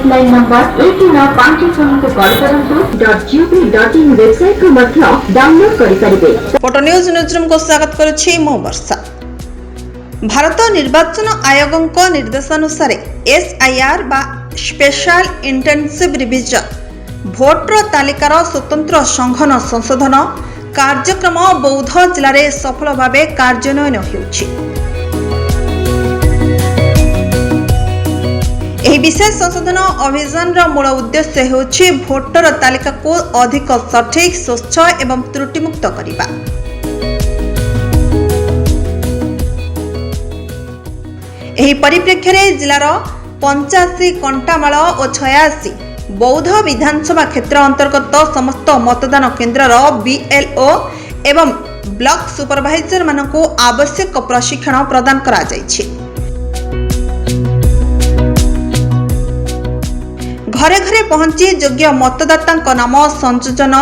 Helpline number 1956 को call करंतु .gov.in website को मध्य डाउनलोड करि परिबे। फोटो न्यूज न्यूजरूम को स्वागत करुछि मो वर्षा। भारत निर्वाचन आयोग निर्देशानुसार SIR बा स्पेशल इंटेंसिव रिविजन भोटर तालिकार स्वतंत्र संघन संशोधन कार्यक्रम बौद्ध जिले में सफल भाव कार्यान्वयन होउछि। ଏହି ବିଶେଷ ସଂଶୋଧନ ଅଭିଯାନର ମୂଳ ଉଦ୍ଦେଶ୍ୟ ହେଉଛି ଭୋଟର ତାଲିକାକୁ ଅଧିକ ସଠିକ, ସ୍ୱଚ୍ଛ ଏବଂ ତ୍ରୁଟିମୁକ୍ତ କରିବା। ଏହି ପରିପ୍ରେକ୍ଷୀରେ ଜିଲ୍ଲାର 85 କଣ୍ଟାମାଳ ଓ 86 ବୌଦ୍ଧ ବିଧାନସଭା କ୍ଷେତ୍ର ଅନ୍ତର୍ଗତ ସମସ୍ତ ମତଦାନ କେନ୍ଦ୍ରର BLO ଏବଂ ବ୍ଲକ ସୁପରଭାଇଜରମାନଙ୍କୁ ଆବଶ୍ୟକ ପ୍ରଶିକ୍ଷଣ ପ୍ରଦାନ କରାଯାଇଛି। घरे घरे पहुंची योग्य मतदाता नाम संयोजन,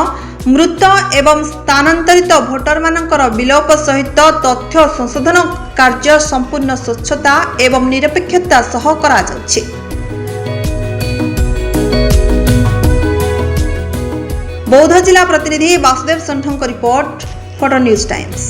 मृत एवं स्थानांतरित भोटर मानकर विलोप सहित तथ्य संशोधन कार्य संपूर्ण स्वच्छता एवं निरपेक्षता सह करा जाउछि। बौद्ध जिला प्रतिनिधि वासुदेव संठों रिपोर्ट, फोटो न्यूज टाइम्स।